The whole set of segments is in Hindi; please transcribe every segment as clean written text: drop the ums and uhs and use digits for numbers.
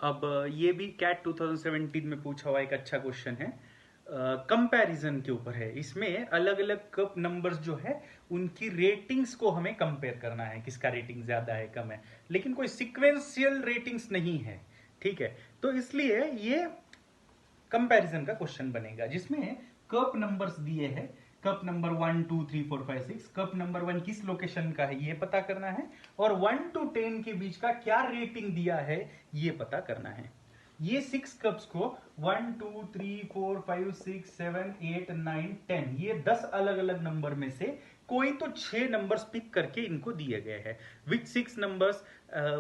अब ये भी कैट 2017 में पूछा हुआ एक अच्छा क्वेश्चन है, कंपैरिजन के ऊपर है। इसमें अलग अलग कप नंबर्स जो है उनकी रेटिंग्स को हमें कंपेयर करना है, किसका रेटिंग ज्यादा है कम है, लेकिन कोई सिक्वेंशियल रेटिंग्स नहीं है, ठीक है। तो इसलिए ये कंपैरिजन का क्वेश्चन बनेगा जिसमें कप नंबर्स दिए हैं, कप नंबर 1 2 3 4 5 6, कप नंबर 1 किस लोकेशन का है ये पता करना है, और 1 to 10 के बीच का क्या रेटिंग दिया है ये पता करना है। ये 6 कप्स को 1 2 3 4 5 6 7 8 9 10 ये 10 अलग अलग नंबर में से कोई तो 6 नंबर्स पिक करके इनको दिए गए हैं। विच 6 नंबर्स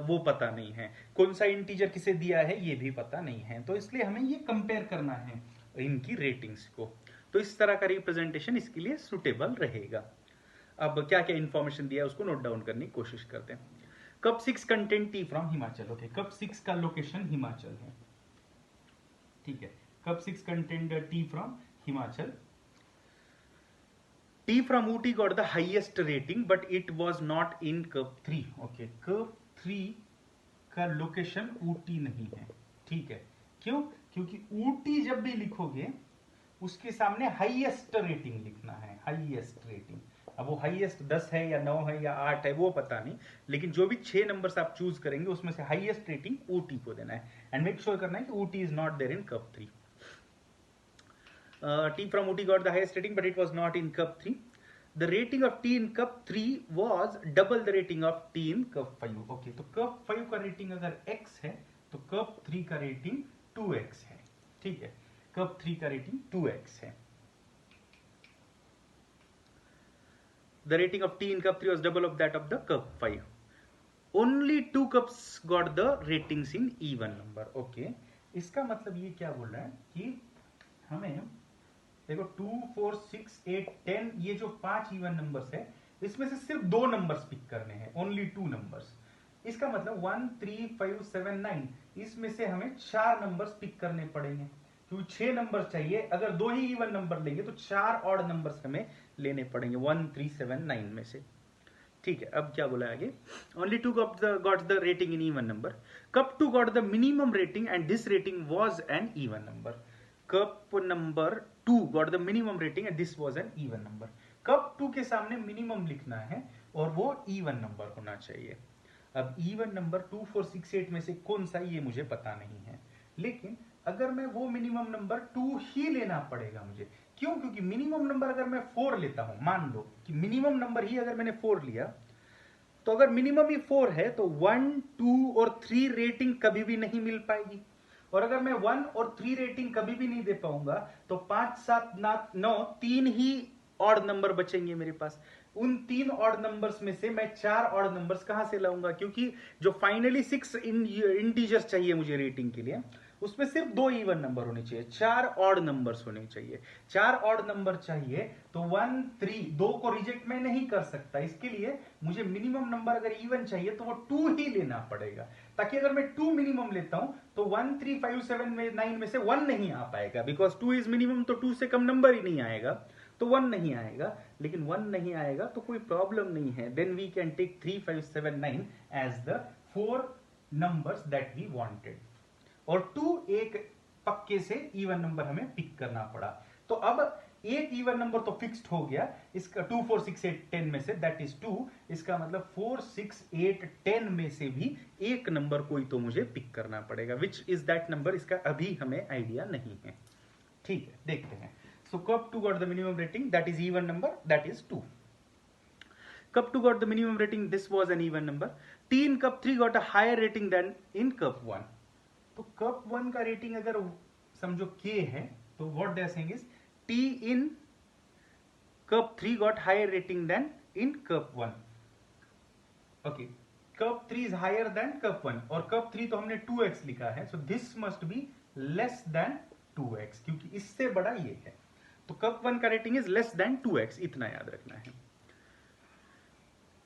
वो पता नहीं है, कौन सा इंटीजर किसे दिया है ये भी पता नहीं है, तो इसलिए हमें ये कंपेयर करना है इनकी रेटिंग्स को। तो इस तरह का रिप्रेजेंटेशन इसके लिए सुटेबल रहेगा। अब क्या क्या इंफॉर्मेशन दिया है उसको नोट डाउन करने की कोशिश करते हैं। Cup 6 content T from Himachal, okay, cup 6 का लोकेशन हिमाचल है, ठीक है। Cup 6 content T from Himachal. T from Ooty got the highest rating but it was not in cup 3, okay. Cup 3 का लोकेशन ऊटी नहीं है, ठीक है। क्यों? क्योंकि ऊटी जब भी लिखोगे उसके सामने हाईएस्ट रेटिंग लिखना है, हाईएस्ट रेटिंग। अब वो हाईएस्ट 10 है या 9 है या 8 है वो पता नहीं, लेकिन जो भी 6 नंबर्स आप चूज करेंगे उसमें से हाईएस्ट रेटिंग ऊटी को देना है, एंड मेक श्योर करना है कि Ooty is not there in cup 3। T from Ooty got the highest rating, but it was not in Cup 3. The rating of T in Cup 3 was double the rating of T in Cup 5. Okay, तो Cup 5 का रेटिंग अगर X है तो Cup 3 का रेटिंग 2X है, ठीक है। Cup 3 का रेटिंग 2X है। The rating of T in Cup 3 was double of that of the Cup 5. Only 2 cups got the ratings in even number. Okay, इसका मतलब ये क्या बोल रहा है कि हमें देखो 2 4 6 8 10 ये जो 5 इवन नंबर्स है इसमें से सिर्फ 2 नंबर्स पिक करने हैं, ओनली 2 नंबर्स। इसका मतलब 1 3 5 7 9 इसमें से हमें 4 नंबर्स पिक करने पड़ेंगे, क्योंकि 6 नंबर चाहिए। अगर 2 ही इवन नंबर लेंगे तो 4 ऑड नंबर्स हमें लेने पड़ेंगे 1 3 7 9 में से, ठीक है। अब क्या बोला आगे, only 2 got the rating in even number. Cup 2 got the minimum rating and this rating was an even number. Cup number 2 got the minimum rating and this was an even number. Cup 2 के सामने मिनिमम लिखना है और वो इवन नंबर होना चाहिए। अब इवन नंबर 2 4 6 8 में से कौन सा ये मुझे पता नहीं है, लेकिन अगर मैं वो मिनिमम नंबर 2 ही लेना पड़ेगा मुझे। क्यों? क्योंकि मिनिमम नंबर अगर मैं 4 लेता हूं, मान लो कि मिनिमम नंबर ही अगर मैंने 4 लिया, तो अगर मिनिमम ही 4 है तो 1 2 और 3 रेटिंग कभी भी नहीं मिल पाएगी, और अगर मैं 1 और 3 रेटिंग कभी भी नहीं दे पाऊंगा तो 5 7 9 3 ही ऑड नंबर बचेंगे मेरे पास। उन 3 ऑड नंबर्स में से मैं 4 ऑड नंबर्स कहां से लाऊंगा, क्योंकि जो फाइनली 6 इंटीजर्स चाहिए मुझे रेटिंग के लिए उसमें सिर्फ 2 इवन नंबर होने चाहिए, 4 ऑड नंबर्स होने चाहिए। 4 ऑड नंबर चाहिए तो 1 3 2 को रिजेक्ट मैं नहीं कर सकता, इसके लिए मुझे मिनिमम नंबर अगर इवन चाहिए तो वो 2 ही लेना पड़ेगा, ताकि अगर मैं 2 मिनिमम लेता हूं तो 1 3 5 7 में 9 में से 1 नहीं आ पाएगा, बिकॉज 2 इज मिनिमम, तो 2 से कम नंबर ही नहीं आएगा, तो 1 नहीं आएगा। लेकिन 1 नहीं आएगा तो कोई प्रॉब्लम नहीं है, then we can take 3 5 7 9 as the 4 numbers that we wanted, और 2 एक पक्के से इवन नंबर हमें पिक करना पड़ा। तो अब एक इवन नंबर तो फिक्स्ड हो गया, इसका 2 4 6 8 10 में से, दैट इज 2। इसका मतलब 4 6 8 10 में से भी एक नंबर कोई तो मुझे पिक करना पड़ेगा, विच इज दैट नंबर, इसका अभी हमें आइडिया नहीं है, ठीक है। देखते हैं। So cup 2 got the minimum rating, that is even number, that is 2। Cup 2 got the minimum rating, this was an even number. T in Cup 3 got a higher rating than in Cup 1. तो Cup 1 का रेटिंग अगर समझो K है तो what they are saying is T in Cup 3 got higher rating than in Cup 1. Okay, Cup 3 is higher than Cup 1 और Cup 3 तो हमने 2x लिखा है, so this must be less than 2x, क्योंकि इससे बड़ा ये है। तो Cup 1 का rating is less than 2x, इतना याद रखना है।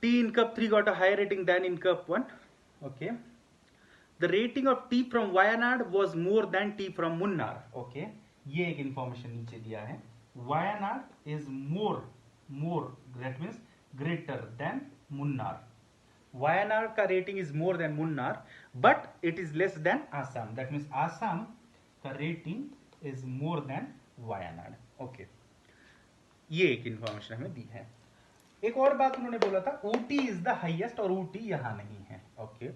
T in Cup 3 got a higher rating than in Cup 1. Okay. The rating of T from Wayanad was more than T from Munnar. Okay. ये एक इंफॉर्मेशन नीचे दिया है। Wayanad is more, that means greater than Munnar. Wayanad का rating is more than Munnar but it is less than Assam, that means Assam का rating is more than Wayanad. Okay, ये एक इंफॉर्मेशन हमें दी है। एक और बात उन्होंने बोला था, ऊटी इज द हाईएस्ट, और ऊटी यहां नहीं है। ओके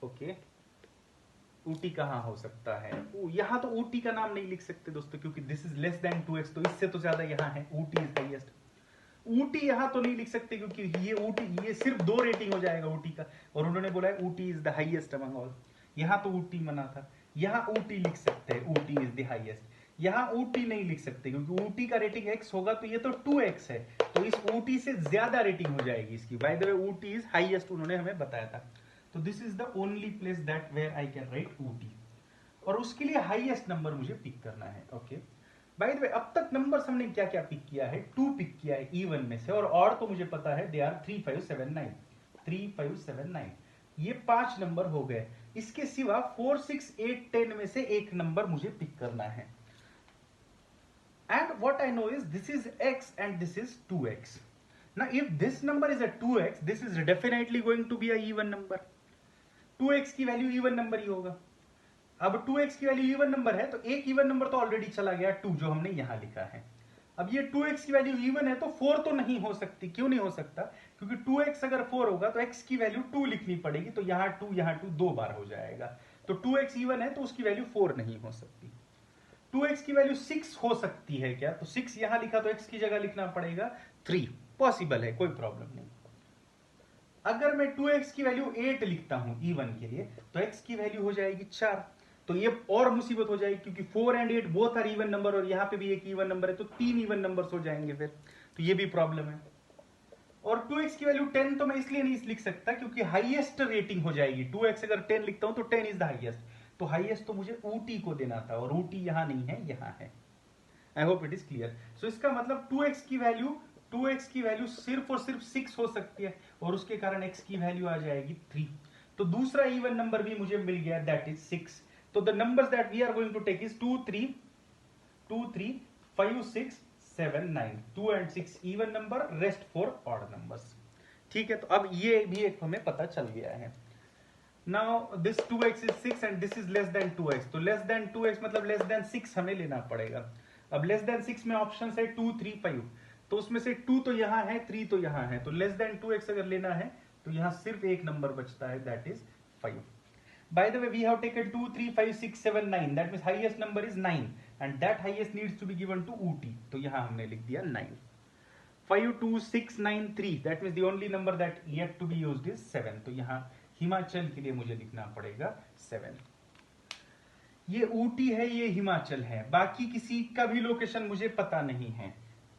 ओके, ऊटी कहां हो सकता है? यहां तो ऊटी का नाम नहीं लिख सकते दोस्तों, क्योंकि this is less then 2x, तो इससे तो ज्यादा यहां है, ऊटी इज हाईएस्ट। ऊटी यहां तो नहीं लिख सकते क्योंकि ये ऊटी, ये सिर्फ 2 रेटिंग हो जाएगा ऊटी का, और उन्होंने बोला है Ooty is the highest among all. यहां तो ऊटी मना था, यहां ऊटी लिख सकते हैं, ऊटी इज द हाईएस्ट। यहां ऊटी नहीं लिख सकते क्योंकि ऊटी का रेटिंग x होगा, तो ये तो 2x है, तो इस ऊटी से ज्यादा रेटिंग हो जाएगी इसकी। By the way Ooty is highest उन्होंने हमें बताया था, तो this is the only place that where I can write Ooty, और उसके लिए हाईएस्ट नंबर मुझे पिक करना है। ओके, बाय द वे अब तक नंबर्स हमने क्या क्या पिक किया है? 2 पिक किया है इवन में से, और तो मुझे पता है दे आर 3 5 7 9, 3 5 7 9, ये 5 नंबर हो गए। इसके सिवा 4 6 8 10 में से एक नंबर मुझे पिक करना है। And what I know is this is x and this is 2x। now if this number is a 2x, this is definitely going to be a even number। 2x की वैल्यू इवन नंबर ही होगा। अब 2x की वैल्यू इवन नंबर है, तो एक इवन नंबर तो ऑलरेडी चला गया 2, जो हमने यहां लिखा है। अब ये 2x की वैल्यू इवन है, तो 4 तो नहीं हो सकती। क्यों नहीं हो सकता? क्योंकि 2x अगर 4 होगा तो x की वैल्यू 2 लिखनी पड़ेगी, तो यहां 2 2 बार हो जाएगा, तो 2x इवन है, तो उसकी वैल्यू 4 नहीं हो सकती। 2x की वैल्यू 6 हो सकती है क्या? तो 6 यहां लिखा, तो x की जगह लिखना पड़ेगा 3। पॉसिबल है, कोई प्रॉब्लम नहीं। अगर मैं 2x की वैल्यू 8 लिखता हूं इवन के लिए, तो x की वैल्यू हो जाएगी 4, तो ये और मुसीबत हो जाएगी, क्योंकि 4 and 8 both are even number, और यहां पे भी एक इवन नंबर है, तो 3 इवन नंबर्स हो जाएंगे फिर, तो ये भी प्रॉब्लम है। और 2x की वैल्यू 10 तो मैं इसलिए नहीं लिख सकता क्योंकि हाईएस्ट रेटिंग हो जाएगी। 2x अगर 10 लिखता हूं तो 10 इज द हाईएस्ट, तो हाईएस्ट तो मुझे ऊटी को देना था, और ऊटी यहां नहीं है, यहां है। I hope it is clear. So इसका मतलब 2x की वैल्यू सिर्फ और सिर्फ 6 हो सकती है, और उसके कारण x की वैल्यू आ जाएगी 3। तो दूसरा इवन नंबर भी मुझे मिल गया, दैट इज 6। तो the numbers that we are going to take is 2 3 5 6 7 9। 2 and 6 even number, rest 4 odd numbers. ठीक है, तो अब ये भी एक हमें पता चल गया है। Now this 2x is 6 and this is less than 2x, तो less than 2x मतलब less than 6 हमें लेना पड़ेगा। अब less than 6 में ऑप्शन है 2 3 5, तो उसमें से 2 तो यहाँ है, 3 तो यहाँ है, तो less than 2x अगर लेना है तो यहाँ सिर्फ एक नंबर बचता है, that is 5। By the way, we have taken 2 3 5 6 7 9, that means highest number is 9 and that highest needs to be given to UT, तो यहाँ हमने लिख दिया 9। 5 2 6 9 3, that means the only number that yet to be used is 7, तो यहाँ हिमाचल के लिए मुझे लिखना पड़ेगा 7। ये ऊटी है, ये हिमाचल है, बाकी किसी का भी लोकेशन मुझे पता नहीं है।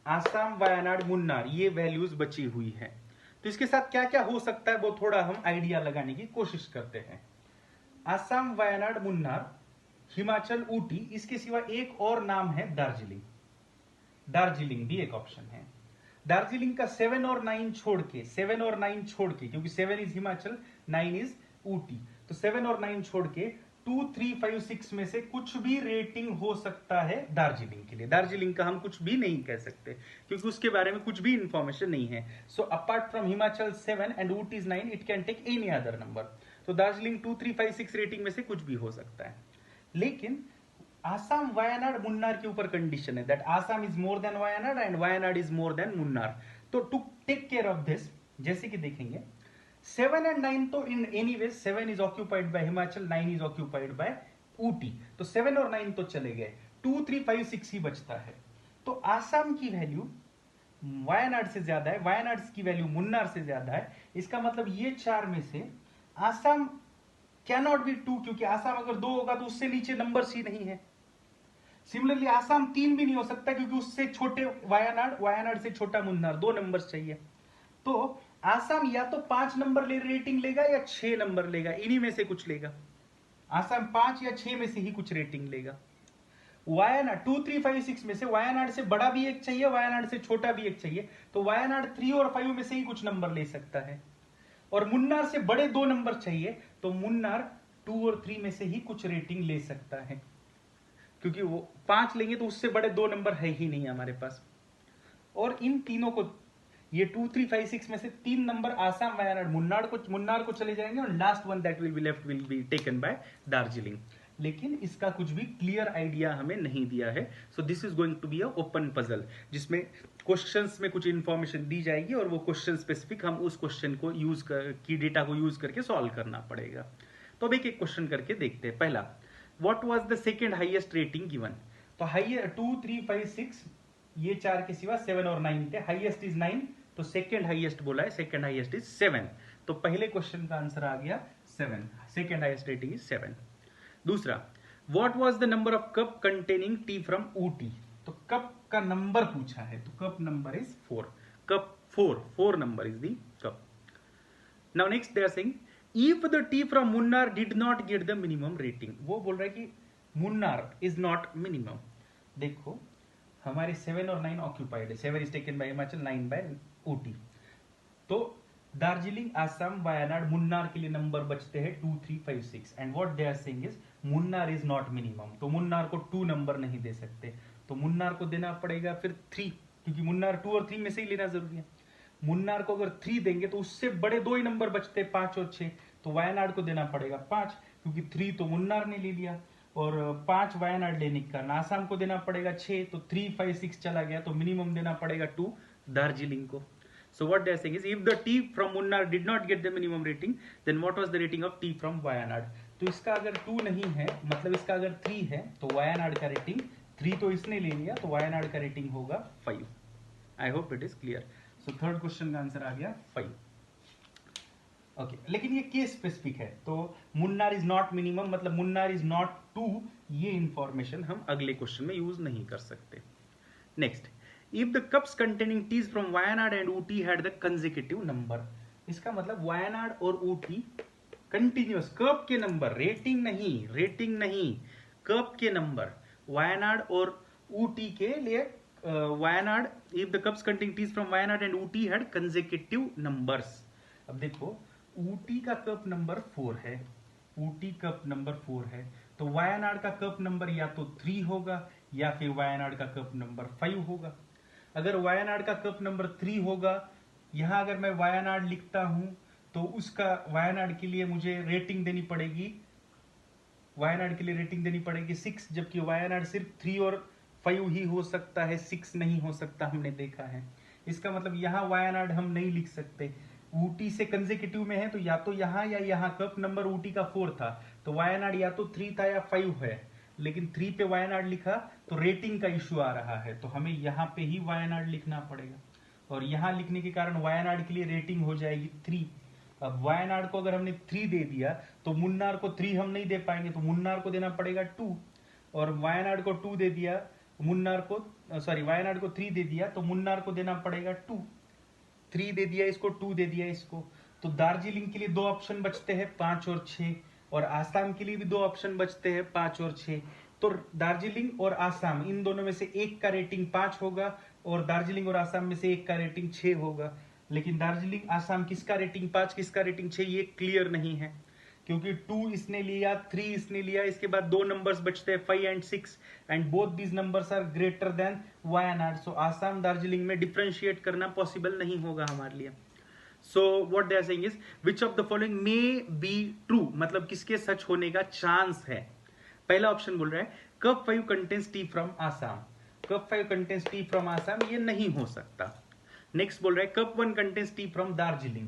आसाम, वायनाड, मुन्नार, ये वैल्यूज बची हुई है। तो इसके साथ क्या क्या हो सकता है वो थोड़ा हम आइडिया लगाने की कोशिश करते हैं। आसाम, वायनाड, मुन्नार, हिमाचल, ऊटी, इसके सिवा एक और नाम है दार्जिलिंग। दार्जिलिंग भी एक ऑप्शन है। दार्जिलिंग का 7 और 9 छोड़ के, 7 और 9 छोड़ के, क्योंकि 7 इज हिमाचल, 9 इज ऊटी, तो 7 और 9 छोड़ के 2 3 5 6 में से कुछ भी रेटिंग हो सकता है दार्जिलिंग के लिए। दार्जिलिंग का हम कुछ भी नहीं कह सकते क्योंकि उसके बारे में कुछ भी इंफॉर्मेशन नहीं है। So apart from Himachal 7 and Ooty is 9, it can take any other number. तो दार्जिलिंग 2 3 5 6 रेटिंग में से कुछ भी हो सकता है। लेकिन आसाम, वायनाड, मुन्नार के ऊपर कंडीशन है that Assam is more than Wayanad and Wayanad is more than Munnar. तो to take care of this, जैसे कि देखेंगे 7 एंड 9 तो in any way 7 is occupied by Himachal, 9 is occupied by Ooty, तो 7 और 9 तो चले गए, 2 3 5 6 ही बचता है। तो आसाम की वैल्यू वायनाड से ज्यादा है, वायनाड की वैल्यू मुन्नार से ज्यादा है। इसका मतलब ये चार में से आसाम कैनॉट बी 2, क्योंकि आसाम अगर 2 होगा तो उससे नीचे नंबर्स ही नहीं है। सिमिलरली आसाम 3 भी नहीं हो सकता क्योंकि उससे छोटे वायनाड, वायनाड से छोटा मुन्नार, 2 नंबर्स चाहिए। तो आसाम या तो 5 नंबर रेटिंग लेगा या 6 नंबर लेगा, इन्हीं में से कुछ लेगा। आसाम 5 या 6 में से ही कुछ रेटिंग लेगा। वायनाड 2 3 5 6 में से वायनाड से बड़ा भी एक चाहिए, वायनाड से छोटा भी एक चाहिए, तो वायनाड 3 और 5 में से ही कुछ नंबर ले सकता है। और मुन्नार से बड़े 2 नंबर चाहिए, तो मुन्नार 2 और 3 में से ही कुछ रेटिंग ले सकता है, क्योंकि वो 5 लेंगे तो उससे बड़े 2 नंबर है ही नहीं हमारे पास। और इन तीनों को ये 2 3 5 6 में से 3 नंबर आसाम, वायनाड, मुन्नार को चले जाएंगे और last one that will be left will be taken by Darjeeling. लेकिन इसका कुछ भी क्लियर आइडिया हमें नहीं दिया है। So this is going to be a open puzzle, जिसमें क्वेश्चंस में कुछ इंफॉर्मेशन दी जाएगी और वो क्वेश्चन स्पेसिफिक हम उस क्वेश्चन को यूज की डेटा को यूज करके सॉल्व करना पड़ेगा। तो अब एक एक क्वेश्चन करके देखते हैं। पहला, what was the second highest rating given? तो हाईएस्ट 2 3 5 6 ये 4 के सिवा 7 और 9 थे। हाईएस्ट इज 9, तो सेकंड हाईएस्ट बोला है, सेकंड हाईएस्ट इज 7। तो पहले क्वेश्चन का आंसर आ गया 7, सेकंड हाईएस्ट रेटिंग इज 7। दूसरा, what was the number of cup containing tea from Ooty? तो कप का नंबर पूछा है, तो cup number is 4। Cup 4 number is the cup. Now next they are saying if the tea from Munnar did not get the minimum rating. वो बोल रहा है कि मुन्नार इज नॉट मिनिमम। देखो हमारे 7 और 9 ऑक्यूपाइड है, 7 is taken by Himachal, 9 by Ooty. तो दार्जिलिंग, आसाम, वायनाड, मुन्नार के लिए नंबर बचते हैं 2 3 5 6 and what they are saying is Munnar is not minimum. तो मुन्नार को 2 नंबर नहीं दे सकते, तो मुन्नार को देना पड़ेगा फिर 3, क्योंकि मुन्नार 2 और 3 में से ही लेना जरूरी है। मुन्नार को अगर 3 देंगे तो उससे बड़े 2 ही नंबर बचते हैं, 5 और 6, तो वायनाड को देना पड़ेगा 5, क्योंकि 3 तो मुन्नार ने ले लिया और 5 वायनाड लेने का आसाम को देना पड़ेगा 6, तो 3 5 6 चला गया, तो मिनिमम देना पड़ेगा 2 दार्जिलिंग को। So what they are saying is if the tea from Munnar did not get the minimum rating, then what was the rating of tea from Wayanad? तो इसका अगर 2 नहीं है, मतलब इसका अगर 3 है, तो वायनाड का रेटिंग 3 तो इसने ले लिया, तो वायनाड का रेटिंग होगा 5। आई hope it is clear. So third question का आंसर आ गया 5। ओके, लेकिन ये केस स्पेसिफिक है, तो मुन्नार इज नॉट मिनिमम मतलब मुन्नार इज नॉट 2, ये इंफॉर्मेशन हम अगले क्वेश्चन में यूज नहीं कर सकते। Next, if the cups containing teas from Wayanad and Ooty had the consecutive number, इसका मतलब वायनाड और ऊटी कंटिन्यूअस कप के नंबर, रेटिंग नहीं, कप के नंबर वायनाड और ऊटी के लिए Wayanad, if the cups containing teas from Wayanad and Ooty had consecutive numbers। अब देखो ऊटी का कप नंबर 4 है, ऊटी कप नंबर 4 है, तो वायनाड का कप नंबर या तो 3 होगा या फिर वायनाड का कप नंबर 5 होगा। अगर वायनाड का कप नंबर 3 होगा, यहां अगर मैं वायनाड लिखता हूं तो उसका वायनाड के लिए मुझे रेटिंग देनी पड़ेगी, वायनाड के लिए रेटिंग देनी पड़ेगी 6, जबकि वायनाड सिर्फ 3 और 5 ही हो सकता है, 6 नहीं हो सकता, हमने देखा है। इसका मतलब यहां वायनाड हम नहीं लिख सकते, ऊटी से कंसेक्यूटिव में है, तो या तो यहां या यहां कप नंबर ऊटी का 4 था, तो वायनाड या तो 3 था या 5 है, लेकिन 3 पे वायनाड लिखा तो रेटिंग का इश्यू आ रहा है, तो हमें यहां पे ही वायनाड लिखना पड़ेगा, और यहां लिखने के कारण वायनाड के लिए रेटिंग हो जाएगी 3। अब वायनाड को अगर हमने 3 दे दिया तो मुन्नार को 3 हम नहीं दे पाएंगे, तो मुन्नार को देना पड़ेगा 2, और वायनाड को 2 दे दिया, मुन्नार को वायनाड को 3 दे दिया तो मुन्नार को देना पड़ेगा 2, 3 दे दिया इसको, 2 दे दिया इसको, तो दार्जिलिंग के लिए 2 ऑप्शन बचते हैं 5 और 6, और आसाम के लिए भी 2 ऑप्शन बचते हैं 5 और 6। तो दार्जिलिंग और आसाम इन दोनों में से एक का रेटिंग 5 होगा और दार्जिलिंग और आसाम में से एक का रेटिंग 6 होगा, लेकिन दार्जिलिंग आसाम किसका रेटिंग 5 किसका रेटिंग 6 ये क्लियर नहीं है, क्योंकि 2 इसने लिया, 3 इसने लिया, इसके बाद 2 नंबर्स बचते हैं 5 and 6 and both these numbers are greater than Wayanad. So Assam Darjeeling में डिफरेंशिएट करना पॉसिबल नहीं होगा हमारे लिए। So what they are saying is which of the following may be true, मतलब किसके सच होने का चांस है। पहला ऑप्शन बोल रहा है cup 5 contains T from Assam, cup 5 contains T from Assam, ये नहीं हो सकता। नेक्स्ट बोल रहा है cup 1 contains T from Darjeeling,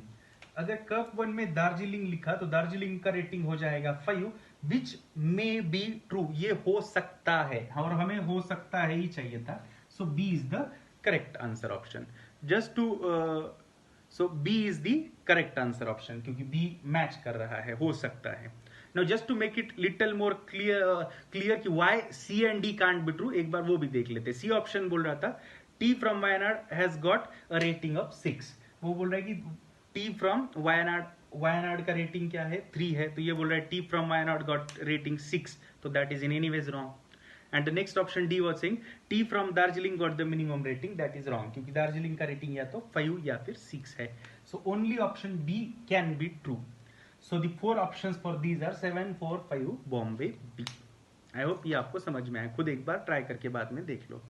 अगर कप 1 में दार्जिलिंग लिखा तो दार्जिलिंग का रेटिंग हो जाएगा 5, विच मे बी ट्रू, ये हो सकता है, और हमें हो सकता है ही चाहिए था। So B is the correct answer option, just to so B is the correct answer option, क्योंकि B मैच कर रहा है, हो सकता है। Now just to make it little more clear कि why C and D can't be true, एक बार वो भी देख लेते। C ऑप्शन बोल रहा था T from Wayanad has got a rating of 6, वो बोल रहा है कि T from Wayanad का रेटिंग क्या है 3 है, तो ये बोल रहा है T from Wayanad got rating 6, तो that is in any ways wrong। And the next option D was saying T from Darjeeling got the minimum rating, that is wrong, क्योंकि दार्जिलिंग का रेटिंग या तो 5 या फिर 6 है। So only option B can be true. So the 4 options for these are 7 4 5 Bombay B. I hope ये आपको समझ में आए, खुद एक बार ट्राई करके बाद में देख लो।